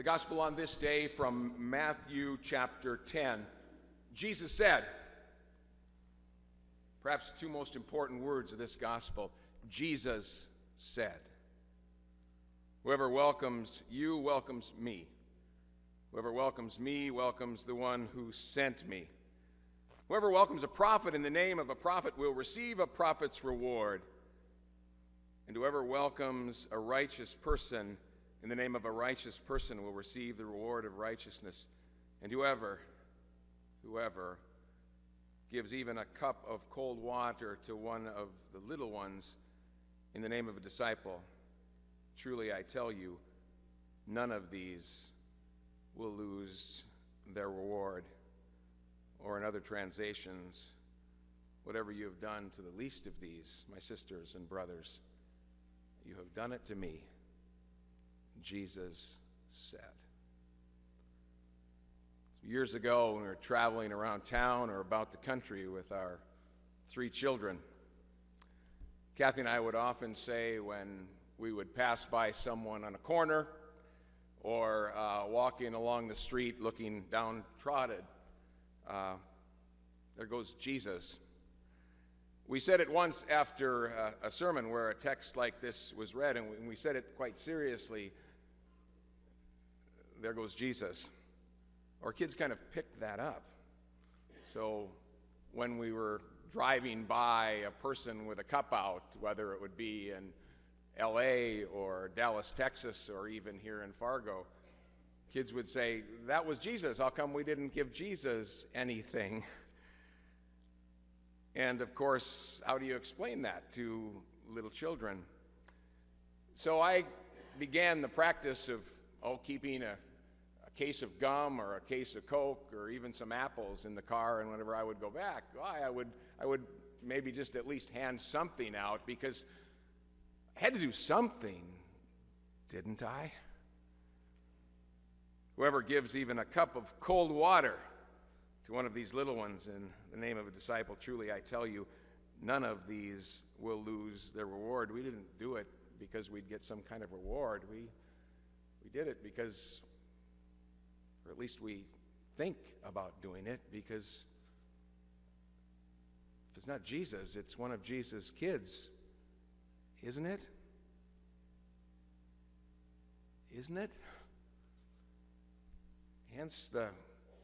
The gospel on this day from Matthew chapter 10. Jesus said, perhaps the two most important words of this gospel, Jesus said, "Whoever welcomes you welcomes me. Whoever welcomes me welcomes the one who sent me. Whoever welcomes a prophet in the name of a prophet will receive a prophet's reward. And whoever welcomes a righteous person in the name of a righteous person will receive the reward of righteousness. And whoever gives even a cup of cold water to one of the little ones in the name of a disciple, truly I tell you, none of these will lose their reward." Or in other translations, "Whatever you have done to the least of these, my sisters and brothers, you have done it to me," Jesus said. Years ago, when we were traveling around town or about the country with our 3 children, Kathy and I would often say when we would pass by someone on a corner or walking along the street looking downtrodden, there goes Jesus. We said it once after a sermon where a text like this was read, and we said it quite seriously, there goes Jesus. Our kids kind of picked that up. So when we were driving by a person with a cup out, whether it would be in LA or Dallas, Texas, or even here in Fargo, kids would say, "That was Jesus. How come we didn't give Jesus anything?" And of course, how do you explain that to little children? So I began the practice of keeping a case of gum or a case of Coke or even some apples in the car, and whenever I would go back, I would maybe just at least hand something out, because I had to do something, didn't I? Whoever gives even a cup of cold water to one of these little ones in the name of a disciple, truly I tell you, none of these will lose their reward. We didn't do it because we'd get some kind of reward. We did it because, or at least we think about doing it, because if it's not Jesus, it's one of Jesus' kids, isn't it? Isn't it? Hence the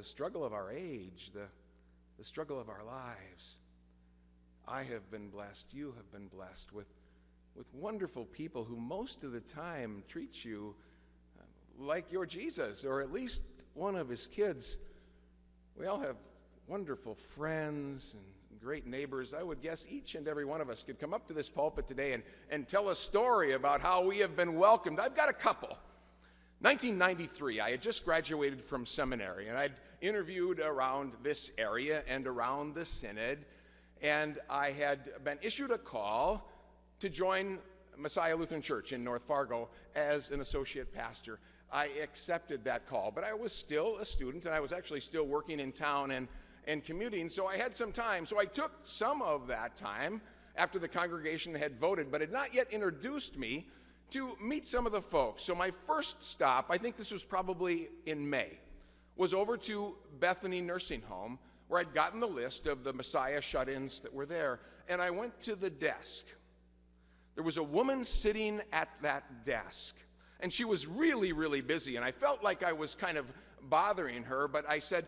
struggle of our age, the struggle of our lives. I have been blessed, you have been blessed with wonderful people who most of the time treat you like you're Jesus, or at least one of his kids. We all have wonderful friends and great neighbors. I would guess each and every one of us could come up to this pulpit today and tell a story about how we have been welcomed. I've got a couple. 1993, I had just graduated from seminary, and I'd interviewed around this area and around the synod, and I had been issued a call to join Messiah Lutheran Church in North Fargo as an associate pastor. I accepted that call, but I was still a student, and I was actually still working in town and commuting, so I had some time. So I took some of that time after the congregation had voted, but had not yet introduced me, to meet some of the folks. So my first stop, I think this was probably in May, was over to Bethany Nursing Home, where I'd gotten the list of the Messiah shut-ins that were there, and I went to the desk. There was a woman sitting at that desk, and she was really, really busy, and I felt like I was kind of bothering her, but I said,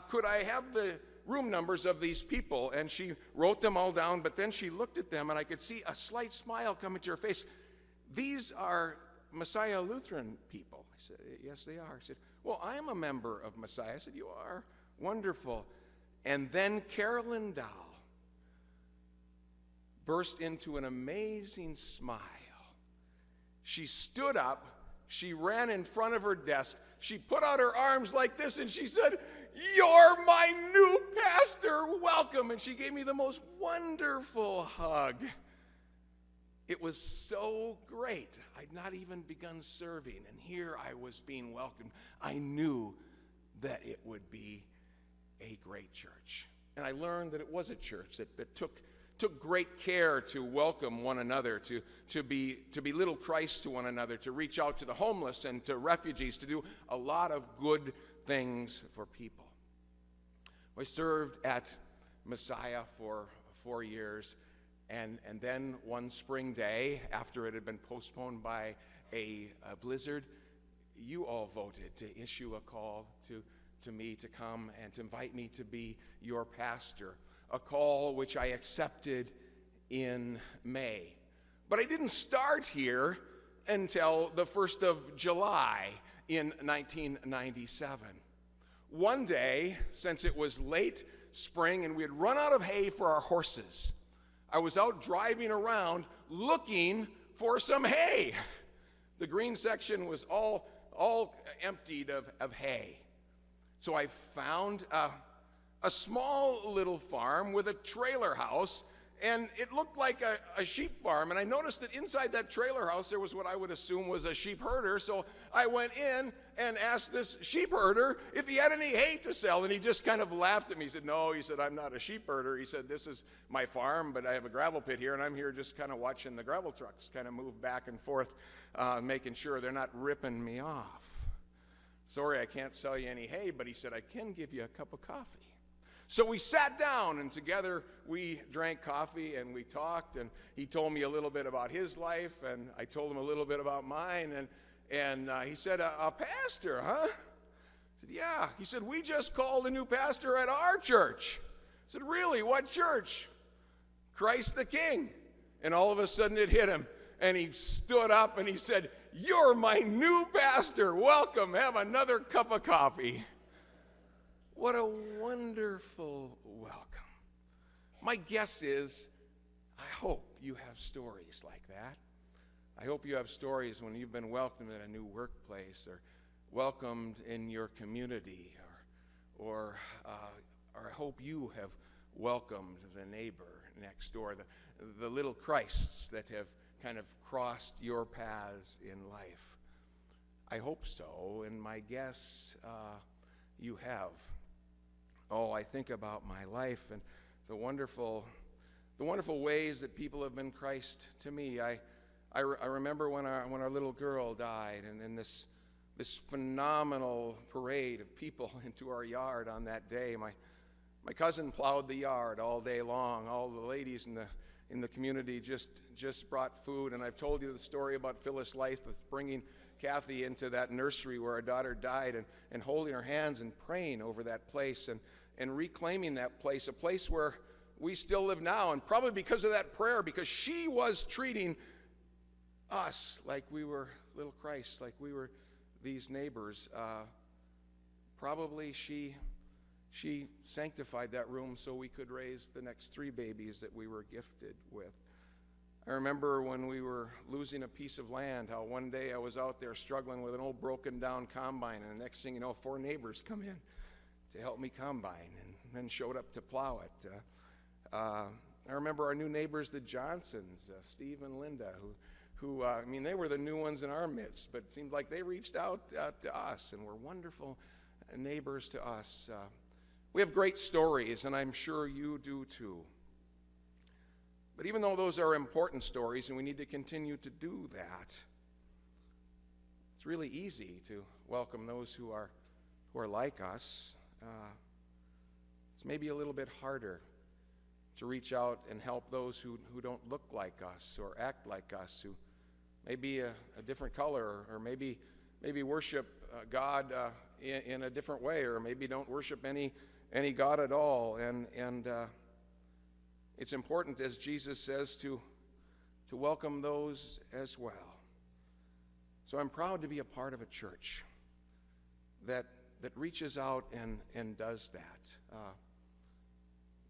could I have the room numbers of these people? And she wrote them all down, but then she looked at them, and I could see a slight smile come into her face. "These are Messiah Lutheran people." I said, "Yes, they are." She said, "Well, I'm a member of Messiah." I said, "You are? Wonderful." And then Carolyn Dow burst into an amazing smile. She stood up, she ran in front of her desk, she put out her arms like this, and she said, "You're my new pastor, welcome." And she gave me the most wonderful hug. It was so great. I'd not even begun serving, and here I was being welcomed. I knew that it would be a great church. And I learned that it was a church that took took great care to welcome one another, to be little Christ to one another, to reach out to the homeless and to refugees, to do a lot of good things for people. I served at Messiah for 4 years, and then one spring day, after it had been postponed by a blizzard, you all voted to issue a call to me to come and to invite me to be your pastor, a call which I accepted in May. But I didn't start here until the 1st of July in 1997. One day, since it was late spring and we had run out of hay for our horses, I was out driving around looking for some hay. The green section was all emptied of hay. So I found a small little farm with a trailer house, and it looked like a sheep farm. And I noticed that inside that trailer house there was what I would assume was a sheep herder. So I went in and asked this sheep herder if he had any hay to sell, and he just kind of laughed at me. He said, "No," he said, "I'm not a sheep herder." He said, "This is my farm, but I have a gravel pit here, and I'm here just kind of watching the gravel trucks kind of move back and forth, making sure they're not ripping me off. Sorry, I can't sell you any hay," but he said, "I can give you a cup of coffee." So we sat down, and together we drank coffee, and we talked, and he told me a little bit about his life, and I told him a little bit about mine, and he said, "A pastor, huh?" I said, "Yeah." He said, "We just called a new pastor at our church." I said, "Really? What church?" "Christ the King." And all of a sudden it hit him, and he stood up, and he said, "You're my new pastor. Welcome. Have another cup of coffee." What a wonderful welcome. My guess is, I hope you have stories like that. I hope you have stories when you've been welcomed in a new workplace, or welcomed in your community, or I hope you have welcomed the neighbor next door, the little Christs that have kind of crossed your paths in life. I hope so, and my guess you have. Oh, I think about my life and the wonderful ways that people have been Christ to me. I remember when our little girl died, and then this phenomenal parade of people into our yard on that day. My cousin plowed the yard all day long. All the ladies in the community just brought food, and I've told you the story about Phyllis Lice that's bringing Kathy into that nursery where our daughter died, and holding her hands and praying over that place and reclaiming that place, a place where we still live now, and probably because of that prayer, because she was treating us like we were little Christ, like we were these neighbors. Probably she sanctified that room so we could raise the next 3 babies that we were gifted with. I remember when we were losing a piece of land, how one day I was out there struggling with an old broken down combine, and the next thing you know, 4 neighbors come in to help me combine, and then showed up to plow it. I remember our new neighbors, the Johnsons, Steve and Linda, who they were the new ones in our midst, but it seemed like they reached out to us and were wonderful neighbors to us. We have great stories, and I'm sure you do too. But even though those are important stories, and we need to continue to do that, it's really easy to welcome those who are like us. It's maybe a little bit harder to reach out and help those who don't look like us or act like us, who may be a different color, or maybe worship God in a different way, or maybe don't worship any God at all. And it's important, as Jesus says, to welcome those as well. So I'm proud to be a part of a church that reaches out and does that.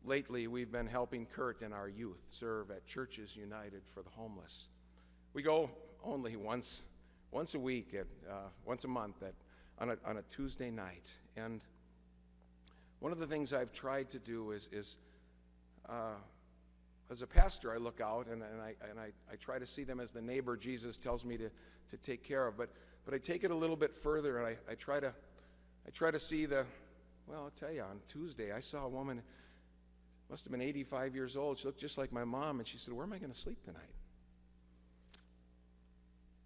Lately, we've been helping Kurt and our youth serve at Churches United for the Homeless. We go only once a week, once a month on a Tuesday night. And one of the things I've tried to do is as a pastor, I look out and I try to see them as the neighbor Jesus tells me to take care of. But I take it a little bit further, and I try to see I'll tell you, on Tuesday I saw a woman must have been 85 years old. She looked just like my mom, and she said, "Where am I going to sleep tonight?"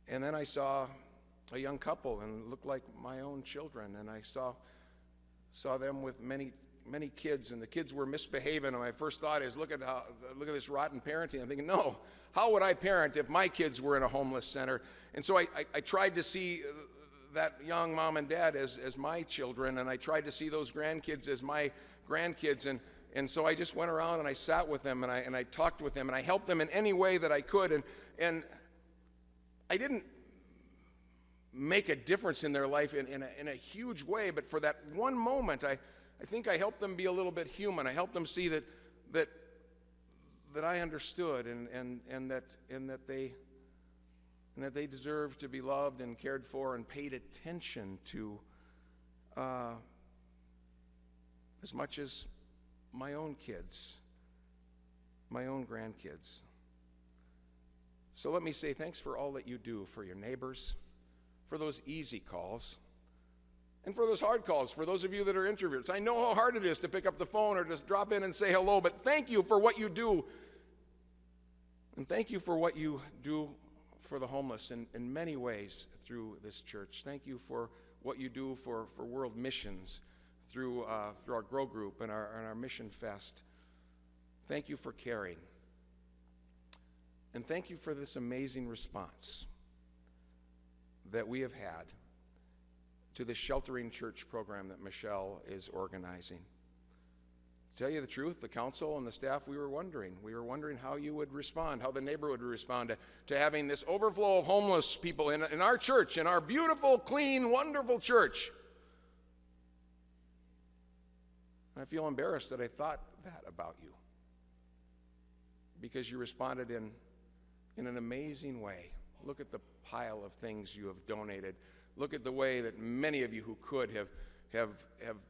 And then I saw a young couple, and it looked like my own children, and I saw them with many kids, and the kids were misbehaving, and my first thought is, look at this rotten parenting. I'm thinking, no, how would I parent if my kids were in a homeless center? And so I tried to see that young mom and dad as my children, and I tried to see those grandkids as my grandkids, and so I just went around and I sat with them, and I talked with them, and I helped them in any way that I could, and I didn't make a difference in their life in a huge way, but for that one moment, I think I helped them be a little bit human. I helped them see that I understood, and that they deserved to be loved and cared for and paid attention to as much as my own kids, my own grandkids. So let me say thanks for all that you do for your neighbors, for those easy calls, and for those hard calls, for those of you that are introverts. I know how hard it is to pick up the phone or just drop in and say hello, but thank you for what you do. And thank you for what you do for the homeless in many ways through this church. Thank you for what you do for world missions through our Grow Group and our Mission Fest. Thank you for caring. And thank you for this amazing response that we have had to the Sheltering Church program that Michelle is organizing. To tell you the truth, the council and the staff, we were wondering how you would respond, how the neighborhood would respond to having this overflow of homeless people in our church, in our beautiful, clean, wonderful church. And I feel embarrassed that I thought that about you, because you responded in an amazing way. Look at the pile of things you have donated. Look at the way that many of you who could have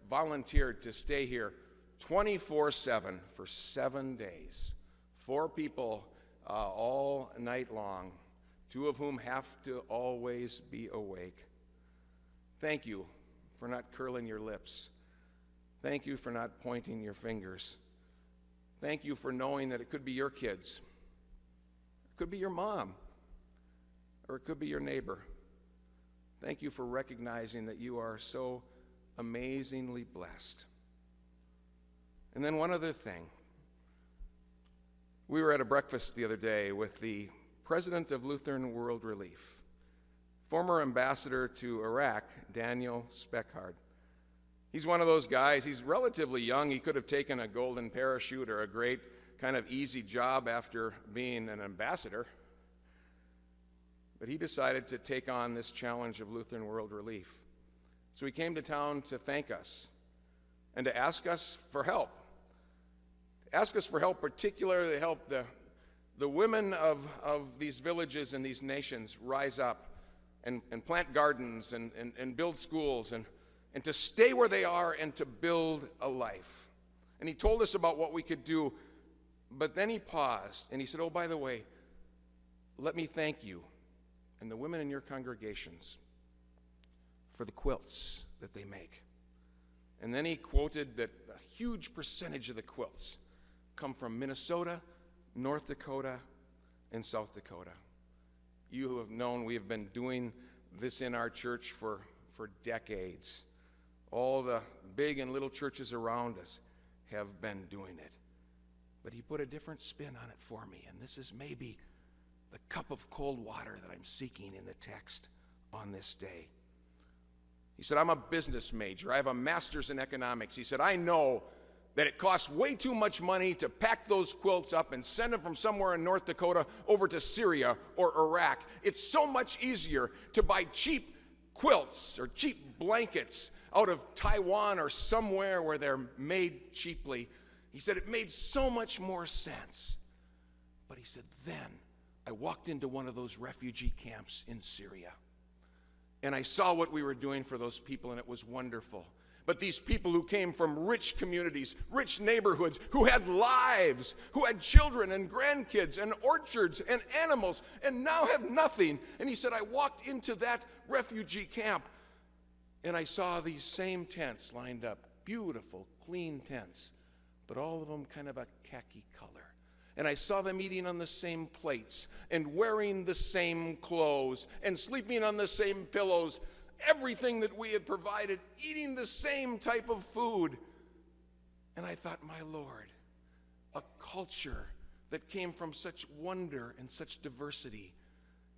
volunteered to stay here 24/7 for 7 days. 4 people all night long, 2 of whom have to always be awake. Thank you for not curling your lips. Thank you for not pointing your fingers. Thank you for knowing that it could be your kids. It could be your mom. Or it could be your neighbor. Thank you for recognizing that you are so amazingly blessed. And then one other thing. We were at a breakfast the other day with the president of Lutheran World Relief, former ambassador to Iraq, Daniel Speckhard. He's one of those guys, he's relatively young. He could have taken a golden parachute or a great kind of easy job after being an ambassador. But he decided to take on this challenge of Lutheran World Relief. So he came to town to thank us and to ask us for help. Ask us for help, particularly to help the women of these villages and these nations rise up and plant gardens and build schools and to stay where they are and to build a life. And he told us about what we could do, but then he paused and he said, "Oh, by the way, let me thank you and the women in your congregations for the quilts that they make." And then he quoted that a huge percentage of the quilts come from Minnesota, North Dakota, and South Dakota. You have known we have been doing this in our church for decades. All the big and little churches around us have been doing it. But he put a different spin on it for me, and this is maybe the cup of cold water that I'm seeking in the text on this day. He said, "I'm a business major. I have a master's in economics." He said, "I know that it costs way too much money to pack those quilts up and send them from somewhere in North Dakota over to Syria or Iraq. It's so much easier to buy cheap quilts or cheap blankets out of Taiwan or somewhere where they're made cheaply." He said it made so much more sense. But he said, then I walked into one of those refugee camps in Syria, and I saw what we were doing for those people, and it was wonderful. But these people who came from rich communities, rich neighborhoods, who had lives, who had children and grandkids and orchards and animals, and now have nothing. And he said, I walked into that refugee camp, and I saw these same tents lined up, beautiful, clean tents, but all of them kind of a khaki color. And I saw them eating on the same plates and wearing the same clothes and sleeping on the same pillows, everything that we had provided, eating the same type of food. And I thought, my Lord, a culture that came from such wonder and such diversity,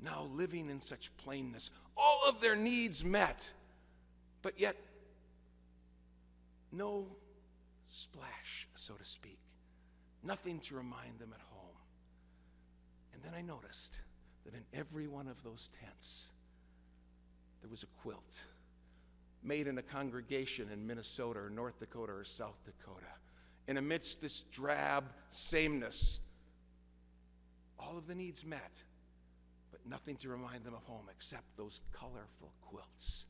now living in such plainness, all of their needs met, but yet no splash, so to speak. Nothing to remind them at home. And then I noticed that in every one of those tents, there was a quilt made in a congregation in Minnesota or North Dakota or South Dakota. And amidst this drab sameness, all of the needs met, but nothing to remind them of home except those colorful quilts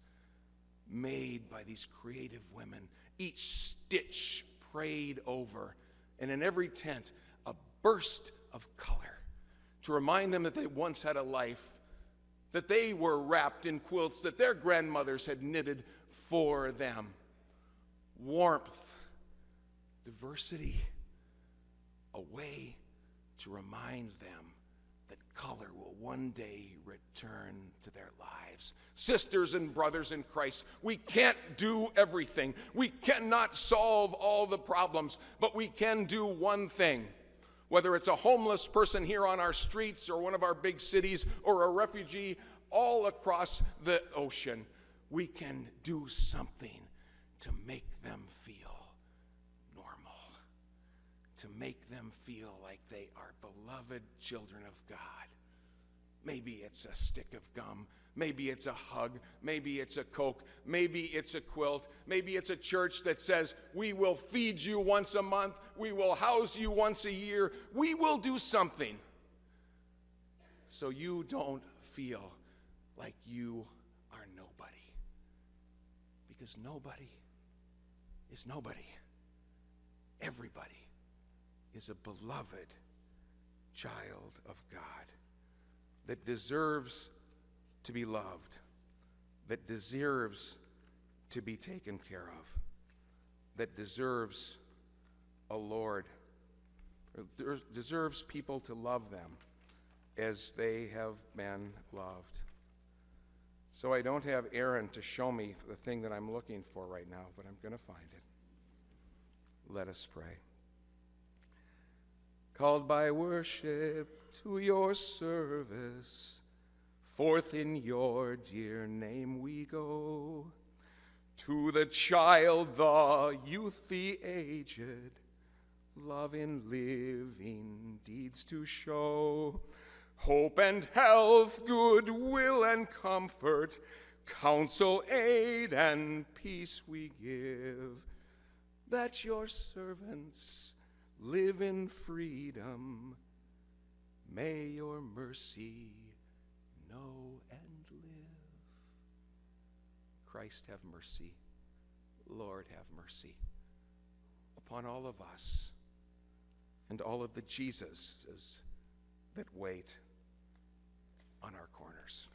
made by these creative women, each stitch prayed over, and in every tent, a burst of color to remind them that they once had a life, that they were wrapped in quilts that their grandmothers had knitted for them. Warmth, diversity, a way to remind them that color will one day return to their lives. Sisters and brothers in Christ, we can't do everything. We cannot solve all the problems, but we can do one thing. Whether it's a homeless person here on our streets or one of our big cities or a refugee all across the ocean, we can do something to make them feel normal, to make them feel like they are beloved children of God. Maybe it's a stick of gum. Maybe it's a hug. Maybe it's a Coke. Maybe it's a quilt. Maybe it's a church that says, we will feed you once a month. We will house you once a year. We will do something so you don't feel like you are nobody. Because nobody is nobody. Everybody is a beloved child of God that deserves to be loved, that deserves to be taken care of, that deserves a Lord, or deserves people to love them as they have been loved. So I don't have Aaron to show me the thing that I'm looking for right now, but I'm going to find it. Let us pray. Called by worship to your service, forth in your dear name we go. To the child, the youth, the aged, love in living deeds to show. Hope and health, goodwill and comfort, counsel, aid, and peace we give, that your servants live in freedom. May your mercy know and live. Christ, have mercy. Lord, have mercy upon all of us and all of the Jesuses that wait on our corners.